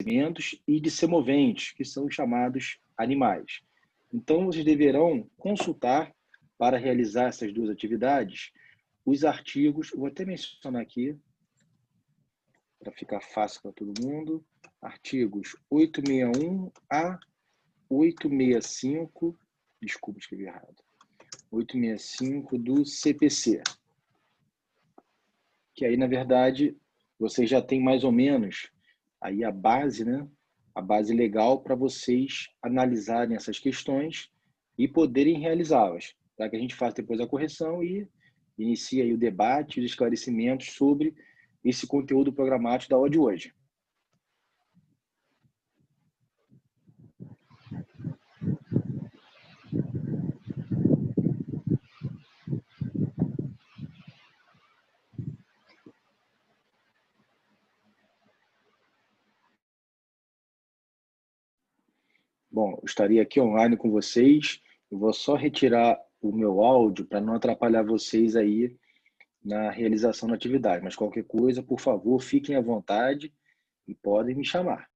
alimentos e de semoventes, que são os chamados animais. Então, vocês deverão consultar, para realizar essas duas atividades, os artigos, vou até mencionar aqui, para ficar fácil para todo mundo, artigos 861 a 865, desculpa, escrevi errado, 865 do CPC, que aí, na verdade, vocês já têm mais ou menos aí a base, né? A base legal para vocês analisarem essas questões e poderem realizá-las, para que a gente faça depois a correção e inicie aí o debate e os esclarecimentos sobre esse conteúdo programático da aula de hoje. Bom, eu estaria aqui online com vocês. Eu vou só retirar o meu áudio para não atrapalhar vocês aí na realização da atividade. Mas qualquer coisa, por favor, fiquem à vontade e podem me chamar.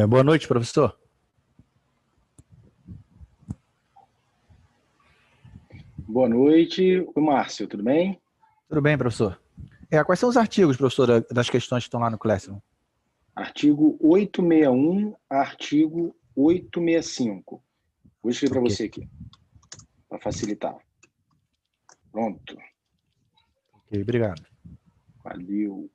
Boa noite, professor. Boa noite. Oi, Márcio, tudo bem? Tudo bem, professor? Quais são os artigos, professor, das questões que estão lá no Classroom? Artigo 861, artigo 865. Vou escrever para Ok, você aqui, para facilitar. Pronto. ok, obrigado. Valeu.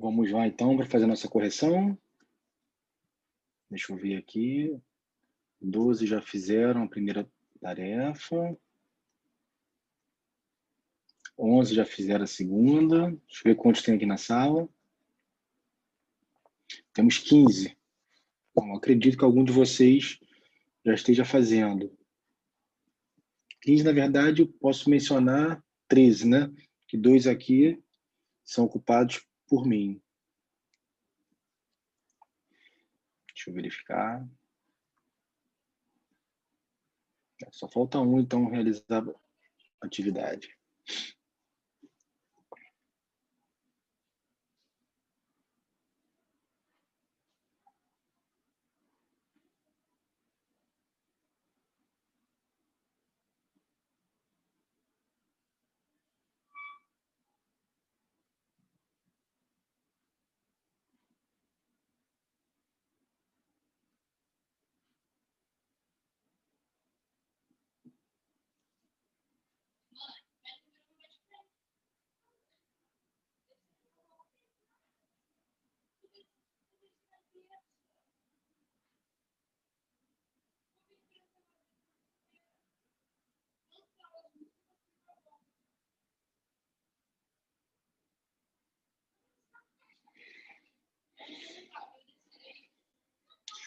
Vamos lá, então, para fazer a nossa correção. Deixa eu ver aqui. 12 já fizeram a primeira tarefa. 11 já fizeram a segunda. Deixa eu ver quantos tem aqui na sala. Temos 15. Bom, acredito que algum de vocês já esteja fazendo. 15, na verdade, eu posso mencionar 13, né? Que 2 aqui são ocupados por mim. Deixa eu verificar. Só falta um, então, realizar a atividade.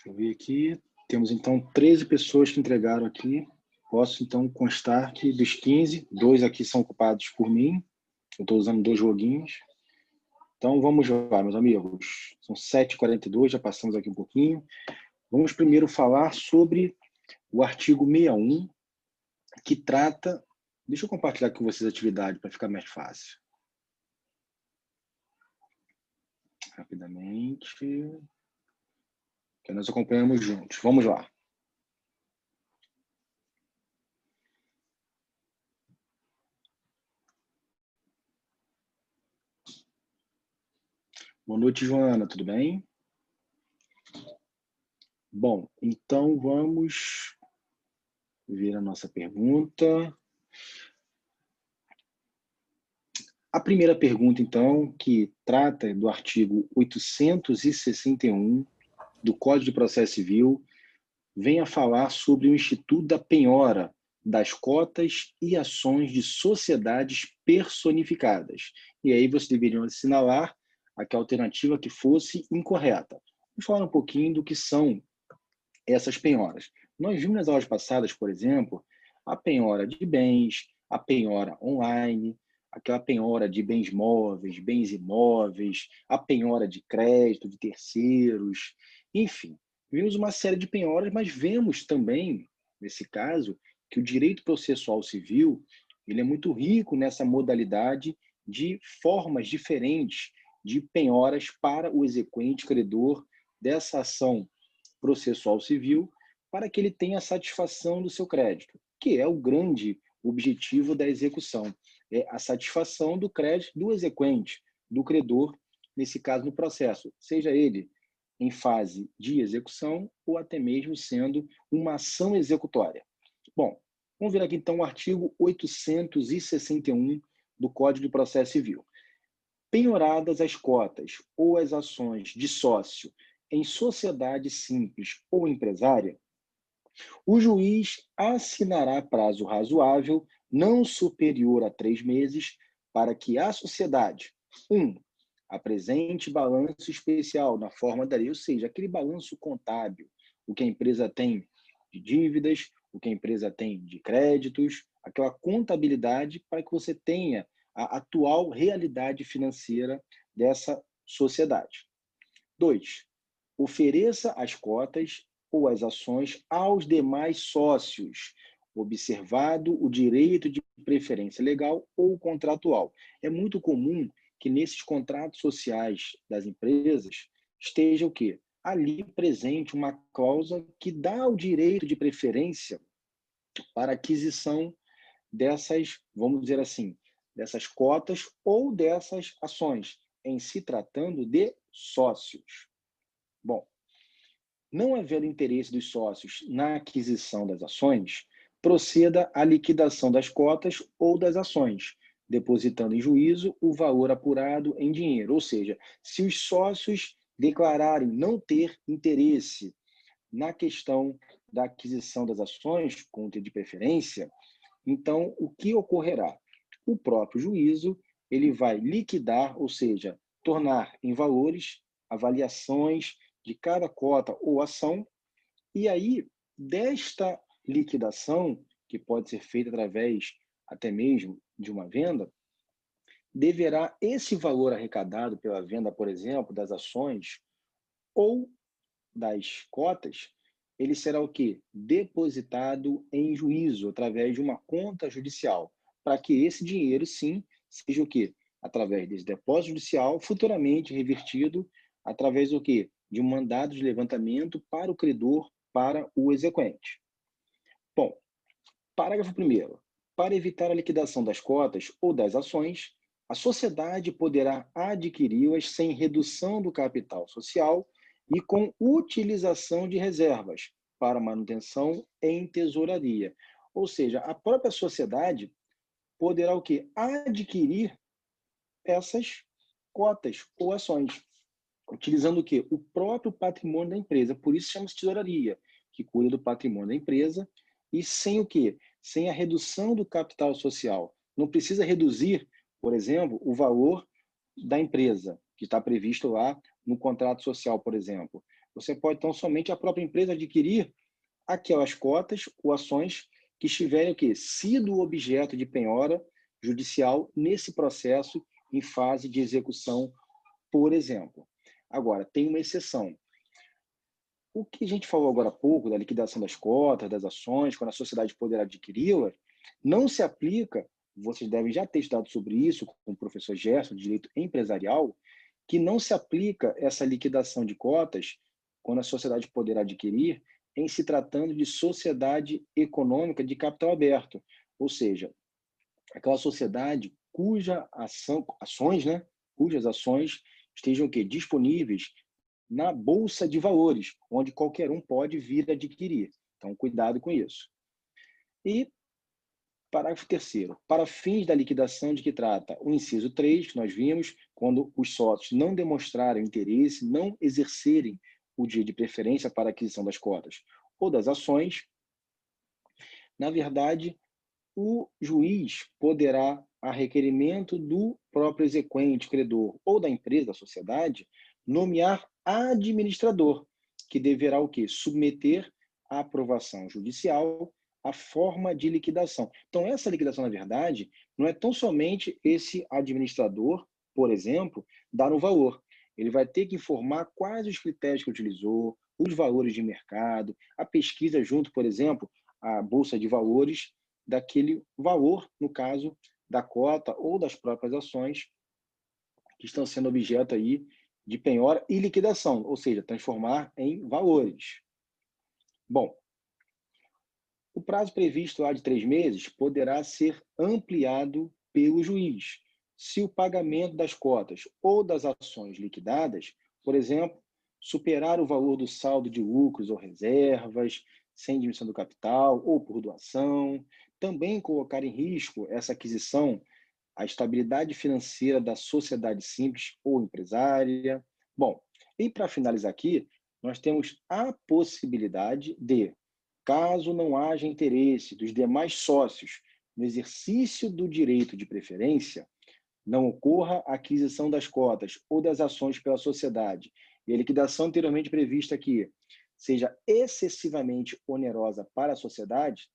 Deixa eu ver aqui. Temos, então, 13 pessoas que entregaram aqui. Posso, então, constar que dos 15, 2 aqui são ocupados por mim. Eu estou usando 2 joguinhos. Então, vamos lá, meus amigos. São 7h42, já passamos aqui um pouquinho. Vamos primeiro falar sobre o artigo 61, que trata... Deixa eu compartilhar com vocês a atividade para ficar mais fácil. Rapidamente. Que nós acompanhamos juntos. Vamos lá. Boa noite, Joana. Tudo bem? Bom, então vamos ver a nossa pergunta. A primeira pergunta, então, que trata do artigo 861 do Código de Processo Civil, vem a falar sobre o Instituto da Penhora das cotas e ações de sociedades personificadas. E aí vocês deveriam assinalar aquela alternativa que fosse incorreta. Vamos falar um pouquinho do que são essas penhoras. Nós vimos nas aulas passadas, por exemplo, a penhora de bens, a penhora online, aquela penhora de bens móveis, bens imóveis, a penhora de crédito de terceiros, enfim, vimos uma série de penhoras, mas vemos também, nesse caso, que o direito processual civil ele é muito rico nessa modalidade de formas diferentes de penhoras para o exequente credor dessa ação processual civil para que ele tenha a satisfação do seu crédito, que é o grande objetivo da execução, é a satisfação do crédito do exequente, do credor, nesse caso no processo, seja ele em fase de execução ou até mesmo sendo uma ação executória. Bom, vamos ver aqui então o artigo 861 do Código de Processo Civil. Penhoradas as cotas ou as ações de sócio em sociedade simples ou empresária, o juiz assinará prazo razoável, não superior a 3 meses, para que a sociedade, 1. Apresente balanço especial na forma da lei, ou seja, aquele balanço contábil, o que a empresa tem de dívidas, o que a empresa tem de créditos, aquela contabilidade para que você tenha a atual realidade financeira dessa sociedade. 2. Ofereça as cotas ou as ações aos demais sócios, observado o direito de preferência legal ou contratual. É muito comum que nesses contratos sociais das empresas esteja o quê? Ali presente uma cláusula que dá o direito de preferência para aquisição dessas, vamos dizer assim, dessas cotas ou dessas ações, em se tratando de sócios. Bom, não havendo interesse dos sócios na aquisição das ações, proceda à liquidação das cotas ou das ações, depositando em juízo o valor apurado em dinheiro. Ou seja, se os sócios declararem não ter interesse na questão da aquisição das ações, com de preferência, então o que ocorrerá? O próprio juízo ele vai liquidar, ou seja, tornar em valores avaliações de cada cota ou ação, e aí desta liquidação, que pode ser feita através até mesmo de uma venda, deverá esse valor arrecadado pela venda, por exemplo, das ações ou das cotas, ele será o quê? Depositado em juízo, através de uma conta judicial, para que esse dinheiro, sim, seja o quê? Através desse depósito judicial, futuramente revertido através do quê? De um mandado de levantamento para o credor, para o exequente. Bom, parágrafo 1º. Para evitar a liquidação das cotas ou das ações, a sociedade poderá adquiri-las sem redução do capital social e com utilização de reservas para manutenção em tesouraria. Ou seja, a própria sociedade poderá o quê? Adquirir essas cotas ou ações, utilizando o quê? O próprio patrimônio da empresa. Por isso chama-se tesouraria, que cuida do patrimônio da empresa e sem o quê? Sem a redução do capital social. Não precisa reduzir, por exemplo, o valor da empresa, que está previsto lá no contrato social, por exemplo. Você pode, então, somente a própria empresa adquirir aquelas cotas ou ações que estiverem o quê? Sido objeto de penhora judicial nesse processo em fase de execução, por exemplo. Agora, tem uma exceção. O que a gente falou agora há pouco, da liquidação das cotas, das ações, quando a sociedade poderá adquiri-las, não se aplica, vocês devem já ter estudado sobre isso com o professor Gerson, de Direito Empresarial, que não se aplica essa liquidação de cotas, quando a sociedade poderá adquirir, em se tratando de sociedade econômica de capital aberto, ou seja, aquela sociedade ações, né, cujas ações estejam o quê? Disponíveis na bolsa de valores, onde qualquer um pode vir adquirir. Então, cuidado com isso. E parágrafo 3º. Para fins da liquidação de que trata o inciso 3, que nós vimos, quando os sócios não demonstrarem interesse, não exercerem o direito de preferência para a aquisição das cotas ou das ações, na verdade, o juiz poderá, a requerimento do próprio exequente, credor ou da empresa, da sociedade, nomear administrador, que deverá o quê? Submeter à aprovação judicial a forma de liquidação. Então, essa liquidação, na verdade, não é tão somente esse administrador, por exemplo, dar um valor. Ele vai ter que informar quais os critérios que utilizou, os valores de mercado, a pesquisa junto, por exemplo, à Bolsa de Valores, daquele valor, no caso, da cota ou das próprias ações que estão sendo objeto aí de penhora e liquidação, ou seja, transformar em valores. Bom, o prazo previsto lá de 3 meses poderá ser ampliado pelo juiz, se o pagamento das cotas ou das ações liquidadas, por exemplo, superar o valor do saldo de lucros ou reservas, sem diminuição do capital ou por doação, também colocar em risco essa aquisição, a estabilidade financeira da sociedade simples ou empresária. Bom, e para finalizar aqui, nós temos a possibilidade de, caso não haja interesse dos demais sócios no exercício do direito de preferência, não ocorra a aquisição das cotas ou das ações pela sociedade e a liquidação anteriormente prevista aqui seja excessivamente onerosa para a sociedade,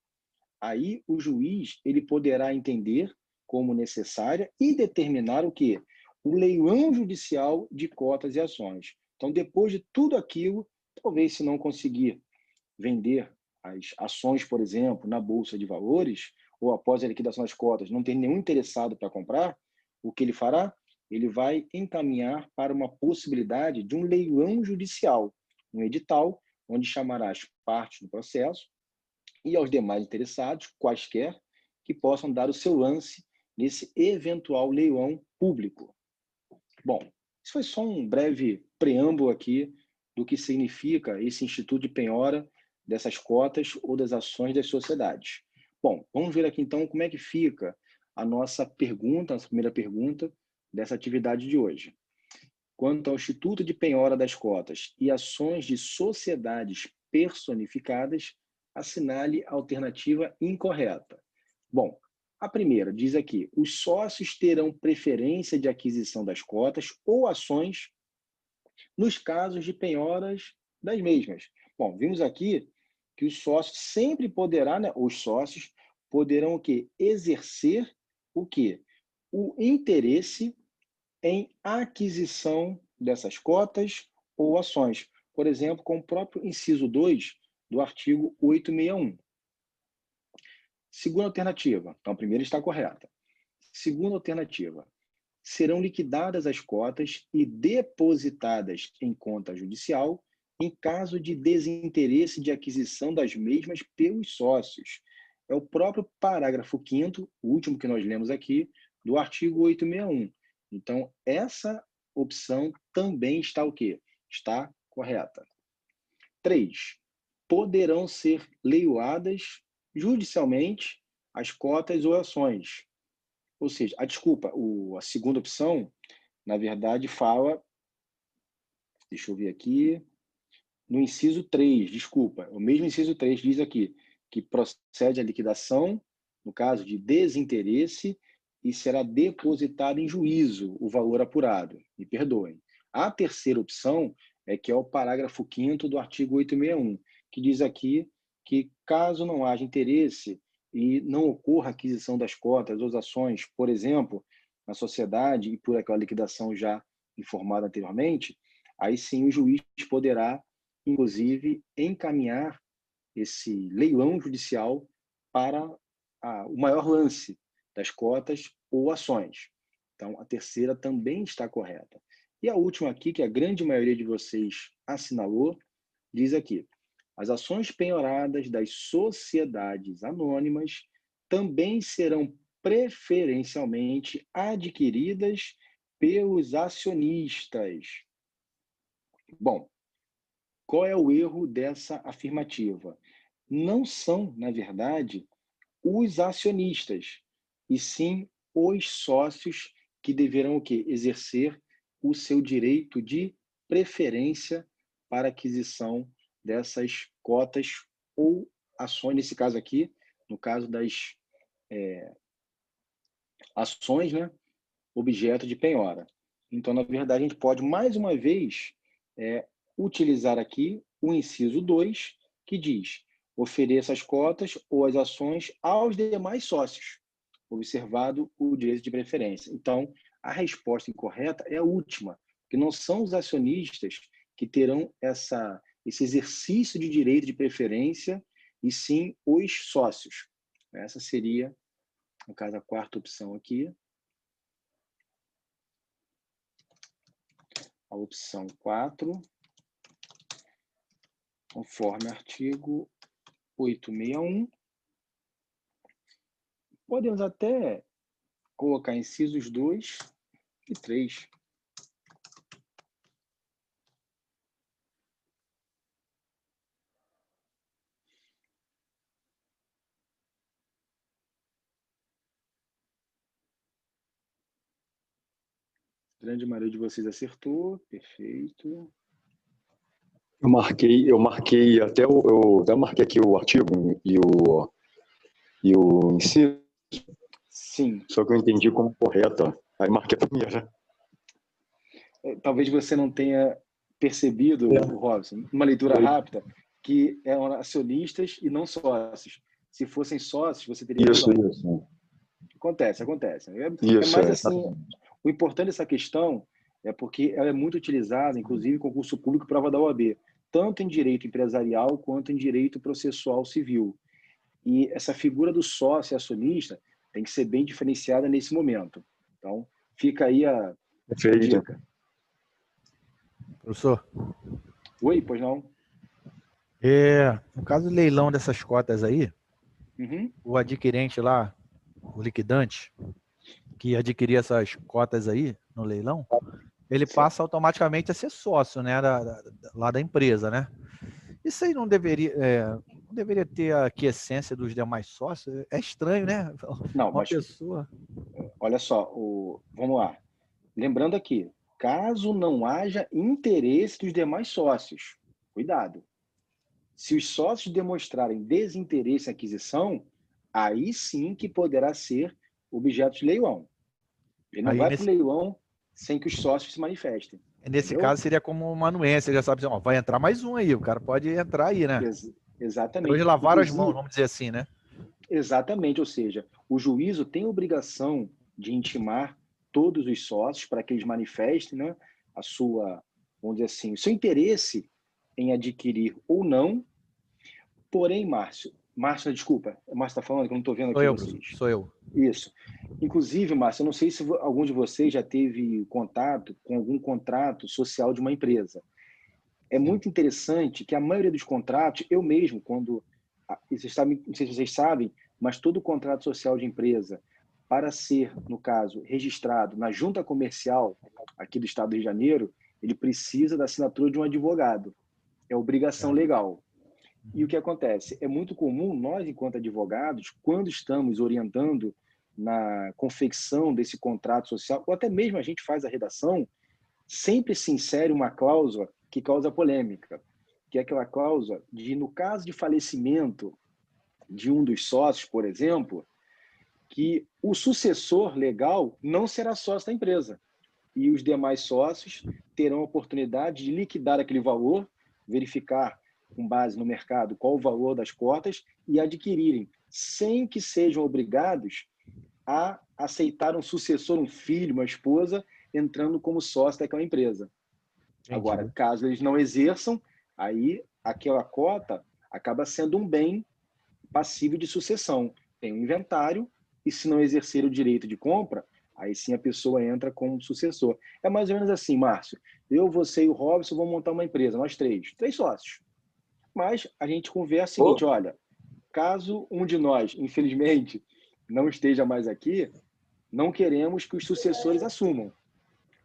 aí o juiz ele poderá entender como necessária e determinar o quê? O leilão judicial de cotas e ações. Então, depois de tudo aquilo, talvez se não conseguir vender as ações, por exemplo, na Bolsa de Valores, ou após a liquidação das cotas, não ter nenhum interessado para comprar, o que ele fará? Ele vai encaminhar para uma possibilidade de um leilão judicial, um edital, onde chamará as partes do processo e aos demais interessados, quaisquer, que possam dar o seu lance nesse eventual leilão público. Bom, isso foi só um breve preâmbulo aqui do que significa esse instituto de penhora dessas cotas ou das ações das sociedades. Bom, vamos ver aqui então como é que fica a nossa pergunta, a nossa primeira pergunta dessa atividade de hoje. Quanto ao Instituto de Penhora das Cotas e ações de sociedades personificadas, assinale a alternativa incorreta. Bom, a primeira diz aqui, os sócios terão preferência de aquisição das cotas ou ações nos casos de penhoras das mesmas. Bom, vimos aqui que os sócios sempre poderá, né, os sócios poderão o quê? Exercer o quê? O interesse em aquisição dessas cotas ou ações. Por exemplo, com o próprio inciso 2 do artigo 861. Segunda alternativa. Então, a primeira está correta. Segunda alternativa. Serão liquidadas as cotas e depositadas em conta judicial em caso de desinteresse de aquisição das mesmas pelos sócios. É o próprio parágrafo 5º, o último que nós lemos aqui, do artigo 861. Então, essa opção também está o quê? Está correta. 3. Poderão ser leiloadas judicialmente as cotas ou ações. Ou seja, a segunda opção, na verdade, fala, deixa eu ver aqui, no inciso 3, o mesmo inciso 3 diz aqui, que procede a liquidação, no caso de desinteresse, e será depositado em juízo o valor apurado. Me perdoem. A terceira opção é que é o parágrafo 5º do artigo 861, que diz aqui que, caso não haja interesse e não ocorra a aquisição das cotas ou ações, por exemplo, na sociedade e por aquela liquidação já informada anteriormente, aí sim o juiz poderá, inclusive, encaminhar esse leilão judicial para o maior lance das cotas ou ações. Então, a terceira também está correta. E a última aqui, que a grande maioria de vocês assinalou, diz aqui, as ações penhoradas das sociedades anônimas também serão preferencialmente adquiridas pelos acionistas. Bom, qual é o erro dessa afirmativa? Não são, na verdade, os acionistas, e sim os sócios que deverão o quê? Exercer o seu direito de preferência para aquisição dessas cotas ou ações, nesse caso aqui, no caso das ações, né, objeto de penhora. Então, na verdade, a gente pode, mais uma vez, utilizar aqui o inciso 2, que diz, ofereça as cotas ou as ações aos demais sócios, observado o direito de preferência. Então, a resposta incorreta é a última, que não são os acionistas que terão esse exercício de direito de preferência, e sim os sócios. Essa seria, no caso, a quarta opção aqui. A opção 4, conforme artigo 861. Podemos até colocar incisos 2 e 3. A grande maioria de vocês acertou, perfeito. Eu marquei eu até marquei aqui o artigo e o inciso. Sim. Só que eu entendi como correta. Aí marquei a primeira. Talvez você não tenha percebido, Robson, uma leitura rápida, que eram acionistas e não sócios. Se fossem sócios, você teria Isso. Acontece. Isso, mais assim, o importante dessa questão é porque ela é muito utilizada, inclusive em concurso público e prova da OAB, tanto em direito empresarial quanto em direito processual civil. E essa figura do sócio e acionista tem que ser bem diferenciada nesse momento. Então, fica aí a dica. Professor? Oi, pois não? No caso do leilão dessas cotas aí, o adquirente lá, o liquidante, que adquirir essas cotas aí no leilão, ele passa automaticamente a ser sócio, né, lá da empresa, né? Isso aí não deveria ter a aquiescência dos demais sócios? É estranho, né? Não, Uma mas pessoa... olha só, vamos lá. Lembrando aqui, caso não haja interesse dos demais sócios, cuidado. Se os sócios demonstrarem desinteresse em aquisição, aí sim que poderá ser objeto de leilão. Ele não vai para o leilão sem que os sócios se manifestem. Nesse entendeu? caso, seria como uma anuência, já sabe, ó, vai entrar mais um aí, o cara pode entrar aí, né? Exatamente. Então, eles lavaram as mãos, vamos dizer assim, né? Exatamente, ou seja, o juízo tem a obrigação de intimar todos os sócios para que eles manifestem, né, a sua, vamos dizer assim, o seu interesse em adquirir ou não. Porém, Márcio, desculpa, o Márcio está falando que eu não estou vendo aqui vocês. Sou eu. Isso. Inclusive, Márcio, eu não sei se algum de vocês já teve contato com algum contrato social de uma empresa. É muito interessante que a maioria dos contratos, eu mesmo, quando... Vocês sabem, não sei se vocês sabem, mas todo contrato social de empresa, para ser, no caso, registrado na junta comercial aqui do Estado do Rio de Janeiro, ele precisa da assinatura de um advogado. É obrigação legal. E o que acontece? É muito comum nós, enquanto advogados, quando estamos orientando na confecção desse contrato social, ou até mesmo a gente faz a redação, sempre se insere uma cláusula que causa polêmica, que é aquela cláusula de, no caso de falecimento de um dos sócios, por exemplo, que o sucessor legal não será sócio da empresa. E os demais sócios terão a oportunidade de liquidar aquele valor, verificar com base no mercado qual o valor das cotas e adquirirem, sem que sejam obrigados a aceitar um sucessor, um filho, uma esposa, entrando como sócio daquela empresa. Entendi. Agora, caso eles não exerçam, aí aquela cota acaba sendo um bem passível de sucessão. Tem um inventário e, se não exercer o direito de compra, aí sim a pessoa entra como sucessor. É mais ou menos assim, Márcio. Eu, você e o Robson vamos montar uma empresa, nós três sócios. Mas a gente conversa o seguinte, olha, caso um de nós, infelizmente, não esteja mais aqui, não queremos que os sucessores assumam.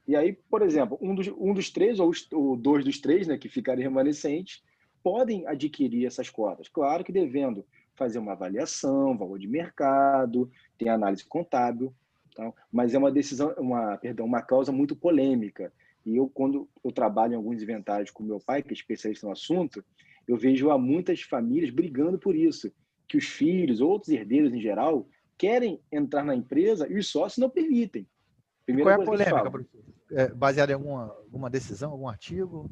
E aí, por exemplo, um dos três, ou dois dos três, né, que ficarem remanescentes, podem adquirir essas cotas. Claro que devendo fazer uma avaliação, valor de mercado, tem análise contábil, tá? Mas é uma decisão, uma causa muito polêmica. E eu, quando eu trabalho em alguns inventários com meu pai, que é especialista no assunto, eu vejo há muitas famílias brigando por isso, que os filhos, outros herdeiros em geral, querem entrar na empresa e os sócios não permitem. Primeira Qual é a polêmica, professor? Baseada em alguma decisão, algum artigo?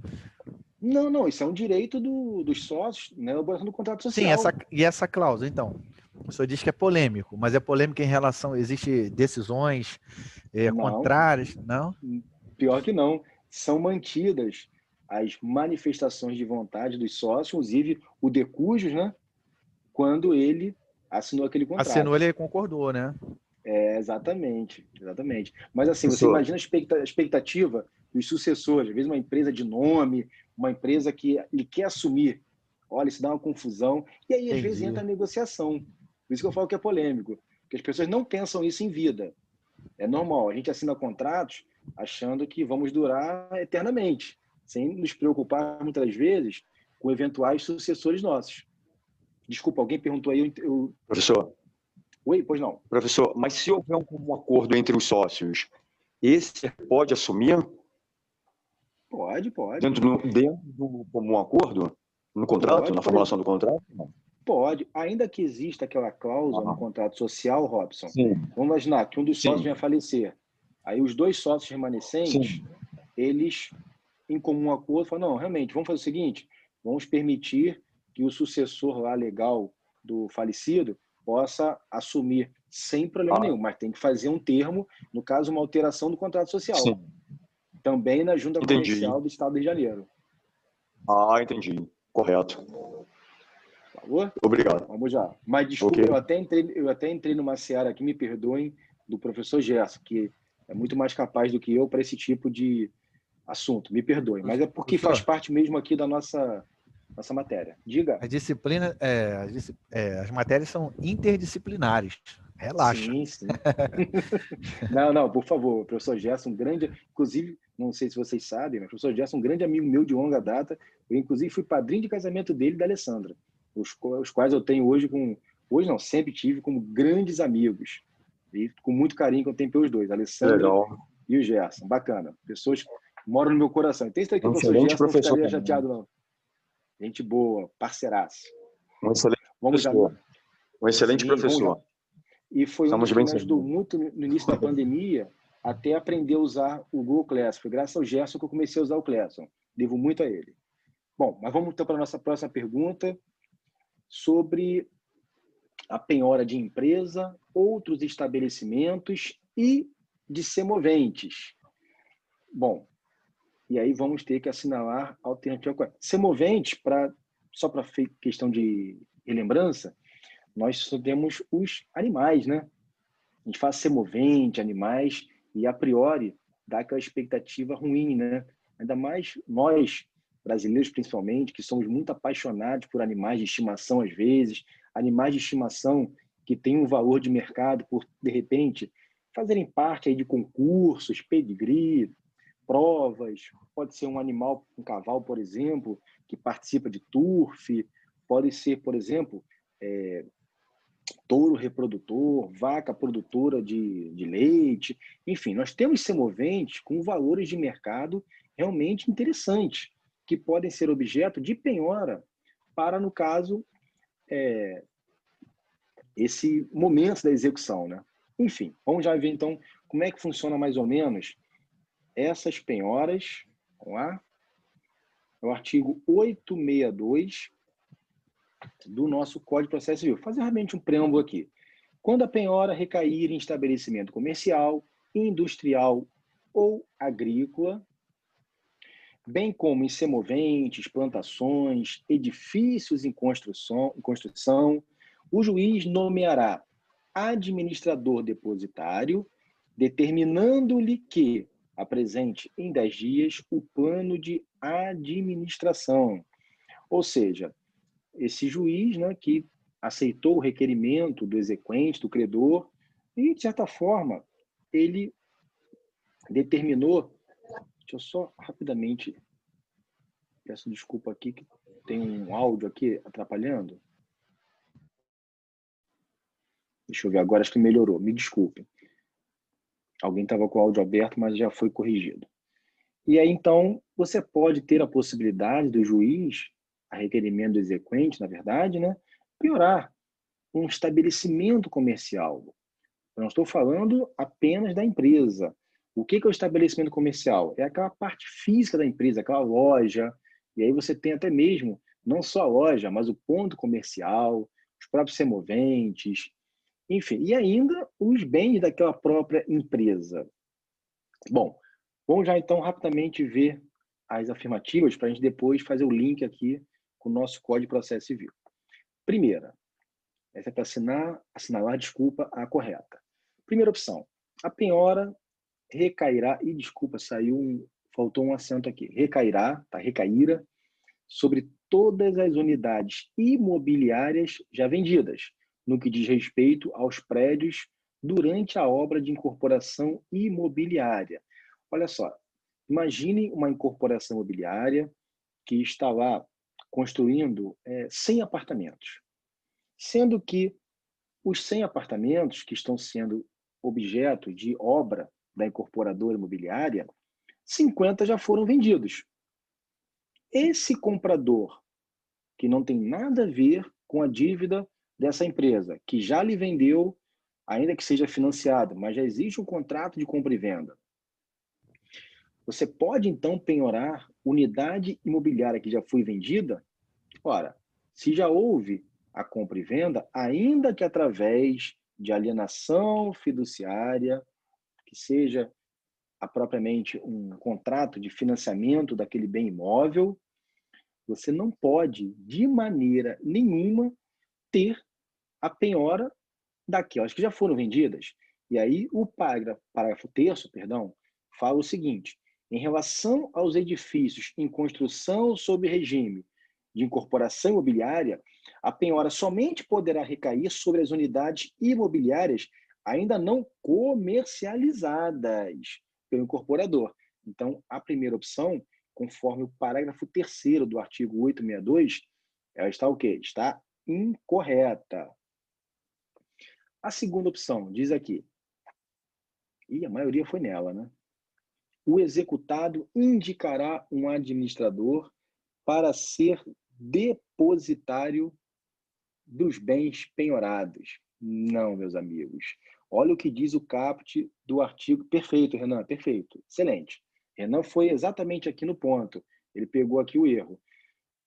Não, isso é um direito dos sócios, né, elaboração do contrato social. Sim, essa cláusula, então. O senhor diz que é polêmico, mas é polêmico em relação... Existem decisões contrárias, não? Pior que não. São mantidas as manifestações de vontade dos sócios, inclusive o de cujos, né, quando ele assinou aquele contrato. Assinou, ele concordou, né? Exatamente. Mas assim, você imagina a expectativa dos sucessores, às vezes uma empresa de nome, uma empresa que ele quer assumir. Olha, isso dá uma confusão. E aí, às vezes, entra a negociação. Por isso que eu falo que é polêmico. Porque as pessoas não pensam isso em vida. É normal. A gente assina contratos achando que vamos durar eternamente, sem nos preocupar, muitas vezes, com eventuais sucessores nossos. Desculpa, alguém perguntou aí... Professor. Oi, pois não. Professor, mas se houver um comum acordo entre os sócios, esse pode assumir? Pode. Dentro do comum acordo? No contrato? Na formulação do contrato? Não. Pode. Ainda que exista aquela cláusula no contrato social, Robson, Sim. Vamos imaginar que um dos sócios venha a falecer. Aí os dois sócios remanescentes, eles, em comum acordo, falam, não, realmente, vamos fazer o seguinte, vamos permitir que o sucessor lá legal do falecido possa assumir sem problema nenhum, mas tem que fazer um termo, no caso, uma alteração do contrato social. Sim. Também na Junta Comercial do Estado do Rio de Janeiro. Entendi. Correto. Por favor? Obrigado. Vamos já. Mas desculpa, eu até entrei numa seara aqui, me perdoem, do professor Gerson, que é muito mais capaz do que eu para esse tipo de assunto. Me perdoem, mas é porque faz parte mesmo aqui da nossa matéria. Diga. A disciplina, as matérias são interdisciplinares. Relaxa. Sim, sim. Não, por favor. O professor Gerson, inclusive, não sei se vocês sabem, mas o professor Gerson, um grande amigo meu de longa data. Eu, inclusive, fui padrinho de casamento dele e da Alessandra, os quais eu tenho hoje não, sempre tive como grandes amigos. E com muito carinho que eu tenho pelos dois, a Alessandra Legal. e o Gerson. Bacana. Pessoas que moram no meu coração. E tem isso aqui, o Um professor excelente Gerson não professor ficaria também. chateado, não. Gente boa, parceiraço. Um excelente Vamos já. professor. Um excelente Sim, vamos já. professor. E foi um Estamos dos que bem me ajudou servidos. muito no início da pandemia até aprender a usar o Google Classroom. Foi graças ao Gerson que eu comecei a usar o Classroom. Devo muito a ele. Bom, mas vamos então para a nossa próxima pergunta sobre a penhora de empresa, outros estabelecimentos e de semoventes. Bom, e aí vamos ter que assinalar a alternativa. Semoventes, só para questão de relembrança, nós só temos os animais, né? A gente faz semovente, animais, e a priori dá aquela expectativa ruim, né? Ainda mais nós, brasileiros principalmente, que somos muito apaixonados por animais de estimação às vezes, animais de estimação que têm um valor de mercado por, de repente, fazerem parte aí de concursos, pedigree, provas, pode ser um animal, um cavalo, por exemplo, que participa de turf, pode ser, por exemplo, touro reprodutor, vaca produtora de leite, enfim, nós temos semoventes com valores de mercado realmente interessantes, que podem ser objeto de penhora para, no caso, esse momento da execução, né? Enfim, vamos já ver então como é que funciona mais ou menos essas penhoras. Vamos lá? É o artigo 862 do nosso Código de Processo Civil. Vou fazer realmente um preâmbulo aqui. Quando a penhora recair em estabelecimento comercial, industrial ou agrícola, bem como em semoventes, plantações, edifícios em construção, o juiz nomeará administrador depositário, determinando-lhe que apresente em 10 dias o plano de administração. Ou seja, esse juiz, né, que aceitou o requerimento do exequente, do credor, e, de certa forma, ele determinou. Deixa eu só rapidamente. Peço desculpa aqui, que tem um áudio aqui atrapalhando. Deixa eu ver agora, acho que melhorou. Me desculpe. Alguém estava com o áudio aberto, mas já foi corrigido. E aí, então, você pode ter a possibilidade do juiz, a requerimento do exequente, na verdade, né, piorar um estabelecimento comercial. Eu não estou falando apenas da empresa. O que é o estabelecimento comercial? É aquela parte física da empresa, aquela loja. E aí você tem até mesmo, não só a loja, mas o ponto comercial, os próprios semoventes, enfim. E ainda os bens daquela própria empresa. Bom, vamos já então rapidamente ver as afirmativas para a gente depois fazer o link aqui com o nosso Código de Processo Civil. Primeira, essa é para assinalar, desculpa, a correta. Primeira opção, a penhora recairá, e desculpa, faltou um acento aqui, recairá, tá, recaíra, sobre todas as unidades imobiliárias já vendidas, no que diz respeito aos prédios durante a obra de incorporação imobiliária. Olha só, imagine uma incorporação imobiliária que está lá construindo 100 apartamentos, sendo que os 100 apartamentos que estão sendo objeto de obra da incorporadora imobiliária, 50 já foram vendidos. Esse comprador, que não tem nada a ver com a dívida dessa empresa, que já lhe vendeu, ainda que seja financiado, mas já existe um contrato de compra e venda. Você pode, então, penhorar unidade imobiliária que já foi vendida? Ora, se já houve a compra e venda, ainda que através de alienação fiduciária, que seja propriamente um contrato de financiamento daquele bem imóvel, você não pode, de maneira nenhuma, ter a penhora daquelas que já foram vendidas. E aí o parágrafo 3º, fala o seguinte: em relação aos edifícios em construção sob regime de incorporação imobiliária, a penhora somente poderá recair sobre as unidades imobiliárias ainda não comercializadas pelo incorporador. Então, a primeira opção, conforme o parágrafo 3º do artigo 862, ela está o quê? Está incorreta. A segunda opção diz aqui, e a maioria foi nela, né? O executado indicará um administrador para ser depositário dos bens penhorados. Não, meus amigos. Olha o que diz o caput do artigo. Perfeito, Renan, perfeito. Excelente. Renan foi exatamente aqui no ponto. Ele pegou aqui o erro.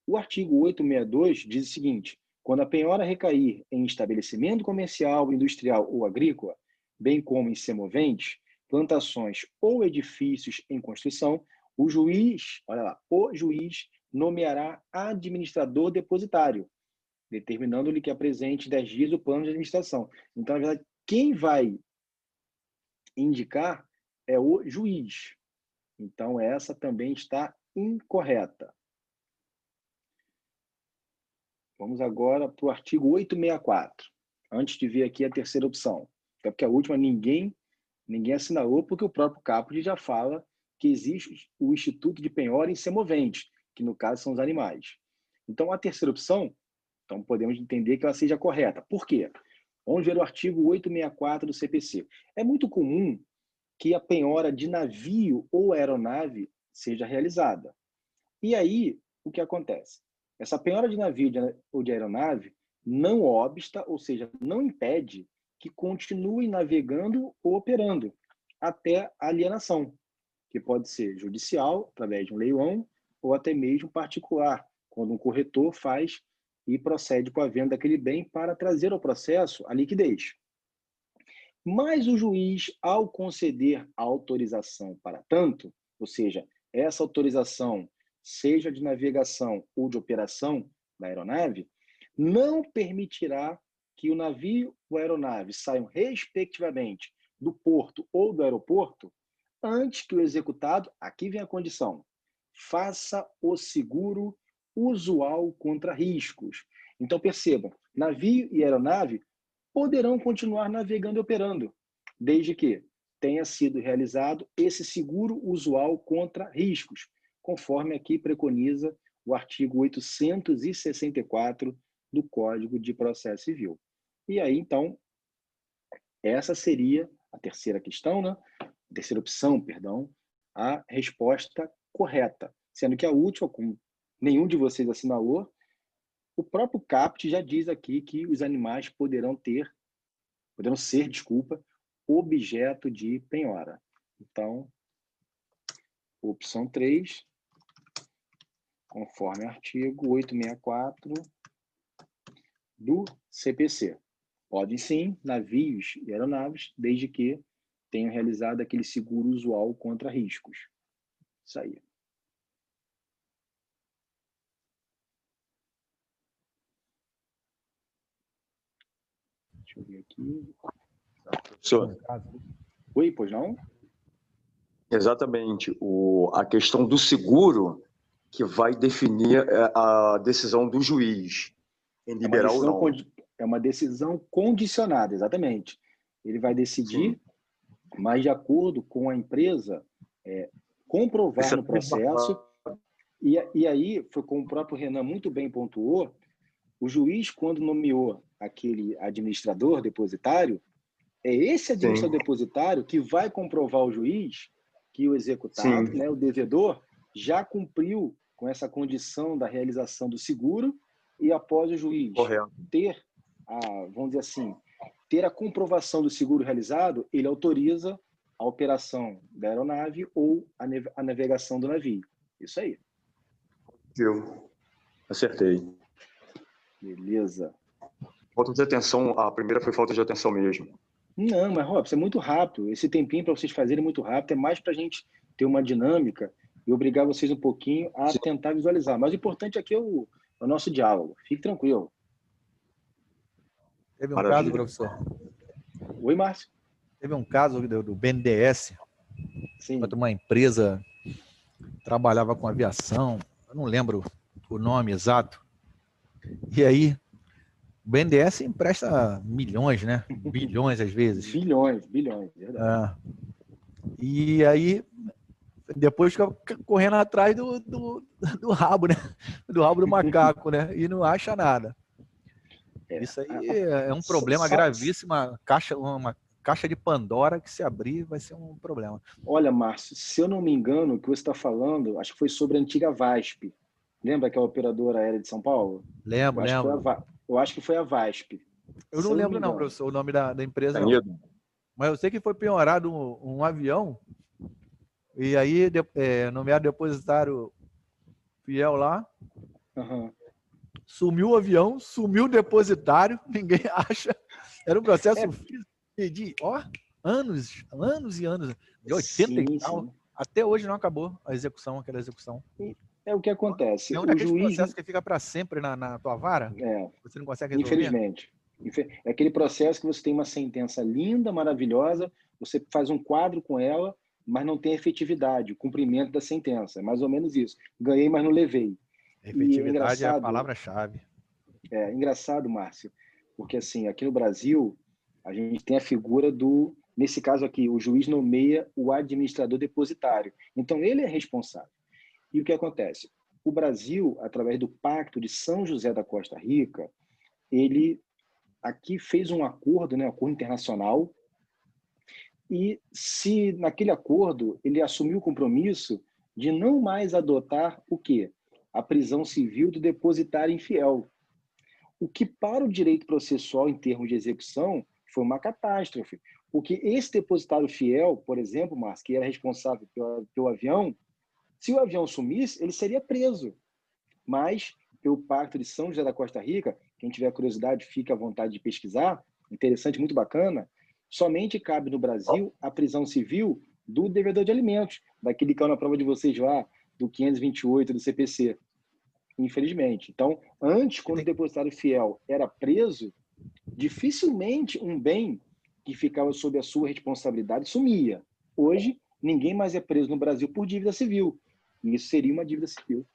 O artigo 862 diz o seguinte: quando a penhora recair em estabelecimento comercial, industrial ou agrícola, bem como em semoventes, plantações ou edifícios em construção, o juiz, olha lá, o juiz nomeará administrador depositário, determinando-lhe que apresente 10 dias o plano de administração. Então, na verdade, quem vai indicar é o juiz. Então, essa também está incorreta. Vamos agora para o artigo 864, antes de ver aqui a terceira opção. Até porque a última ninguém assinalou, porque o próprio caput já fala que existe o Instituto de Penhora em Semoventes, que no caso são os animais. Então, a terceira opção, então podemos entender que ela seja correta. Por quê? Vamos ver o artigo 864 do CPC. É muito comum que a penhora de navio ou aeronave seja realizada. E aí, o que acontece? Essa penhora de navio ou de aeronave não obsta, ou seja, não impede que continue navegando ou operando até a alienação, que pode ser judicial, através de um leilão, ou até mesmo particular, quando um corretor faz e procede com a venda daquele bem para trazer ao processo a liquidez. Mas o juiz, ao conceder a autorização para tanto, ou seja, essa autorização, seja de navegação ou de operação da aeronave, não permitirá que o navio ou a aeronave saiam, respectivamente, do porto ou do aeroporto, antes que o executado, aqui vem a condição, faça o seguro usual contra riscos. Então, percebam, navio e aeronave poderão continuar navegando e operando, desde que tenha sido realizado esse seguro usual contra riscos, conforme aqui preconiza o artigo 864 do Código de Processo Civil. E aí, então, essa seria a terceira questão, né? A terceira opção, perdão, a resposta correta. Sendo que a última, como nenhum de vocês assinalou, o próprio caput já diz aqui que os animais poderão ser, objeto de penhora. Então, opção 3, conforme artigo 864 do CPC. Podem sim, navios e aeronaves, desde que tenham realizado aquele seguro usual contra riscos. Isso aí. Deixa eu ver aqui. Professor. Oi, pois não? Exatamente. A questão do seguro que vai definir a decisão do juiz em liberar ou não. É uma decisão condicionada, exatamente. Ele vai decidir, mas de acordo com a empresa comprovar no processo. E aí, foi como o próprio Renan muito bem pontuou, o juiz, quando nomeou aquele administrador depositário, é esse administrador depositário que vai comprovar ao juiz que o executado, né, o devedor, já cumpriu com essa condição da realização do seguro e após o juiz ter vamos dizer assim, ter a comprovação do seguro realizado, ele autoriza a operação da aeronave ou a navegação do navio. Isso aí. Eu acertei. Beleza. Falta de atenção, a primeira foi falta de atenção mesmo. Não, mas, Robson, é muito rápido. Esse tempinho para vocês fazerem é muito rápido. É mais para a gente ter uma dinâmica e obrigar vocês um pouquinho a tentar visualizar. Mas o importante aqui é o nosso diálogo. Fique tranquilo. Teve um caso, professor. Oi, Márcio. Teve um caso do BNDES. Sim. Uma empresa trabalhava com aviação. Eu não lembro o nome exato. E aí, o BNDES empresta milhões, né? Bilhões às vezes. Bilhões, verdade. E aí, depois fica correndo atrás do rabo, né? Do rabo do macaco, né? E não acha nada. Isso aí é um problema gravíssimo, uma caixa de Pandora que se abrir vai ser um problema. Olha, Márcio, se eu não me engano, o que você está falando, acho que foi sobre a antiga VASP. Lembra aquela operadora aérea de São Paulo? Lembro. Eu acho que foi a VASP. Eu não lembro não, professor, o nome da empresa. Não. Mas eu sei que foi penhorado um avião e aí nomeado depositário fiel lá. Sumiu o avião, sumiu o depositário, ninguém acha. Era um processo de anos e anos, de 80 e tal. Sim. Até hoje não acabou aquela execução. É o que acontece. É um daqueles processos que fica para sempre na tua vara? Você não consegue resolver? Infelizmente. É aquele processo que você tem uma sentença linda, maravilhosa, você faz um quadro com ela, mas não tem efetividade, o cumprimento da sentença. É mais ou menos isso. Ganhei, mas não levei. Efetividade é a palavra-chave. É engraçado, Márcio, porque assim, aqui no Brasil, a gente tem a figura nesse caso aqui, o juiz nomeia o administrador depositário. Então, ele é responsável. E o que acontece? O Brasil, através do Pacto de São José da Costa Rica, ele aqui fez um acordo, né, um acordo internacional, e se naquele acordo ele assumiu o compromisso de não mais adotar o quê? A prisão civil do depositário infiel. O que para o direito processual em termos de execução foi uma catástrofe, porque esse depositário fiel, por exemplo, Márcio, que era responsável pelo avião, se o avião sumisse, ele seria preso. Mas, pelo Pacto de São José da Costa Rica, quem tiver curiosidade, fique à vontade de pesquisar, interessante, muito bacana, somente cabe no Brasil a prisão civil do devedor de alimentos, daquele que é na prova de vocês lá, do 528 do CPC. Infelizmente. Então, antes, quando o depositário fiel era preso, dificilmente um bem que ficava sob a sua responsabilidade sumia. Hoje, ninguém mais é preso no Brasil por dívida civil. E isso seria uma dívida civil.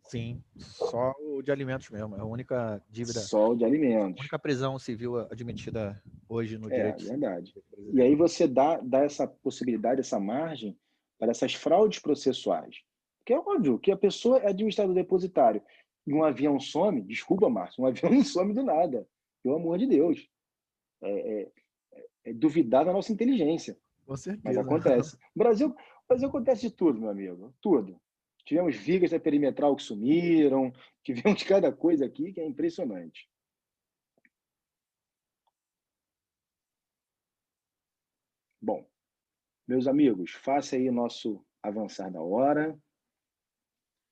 Sim, só o de alimentos mesmo. É a única dívida. Só o de alimentos. A única prisão civil admitida hoje no direito. É verdade. E aí você dá essa possibilidade, essa margem para essas fraudes processuais. Porque é óbvio que a pessoa é administrador depositário e um avião some, desculpa, Márcio, um avião não some do nada. Pelo amor de Deus. É duvidar da nossa inteligência. Com certeza. Mas acontece. No Brasil acontece de tudo, meu amigo. Tudo. Tivemos vigas da perimetral que sumiram, tivemos cada coisa aqui que é impressionante. Bom, meus amigos, faça aí o nosso avançar da hora.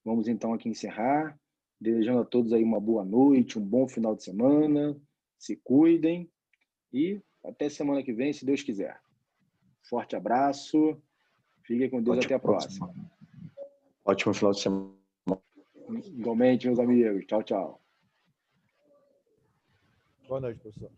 Vamos então aqui encerrar, desejando a todos aí uma boa noite, um bom final de semana, se cuidem e até semana que vem, se Deus quiser. Forte abraço, fiquem com Deus, até a próxima. Ótimo final de semana. Igualmente, meus amigos. Tchau, tchau. Boa noite, professor.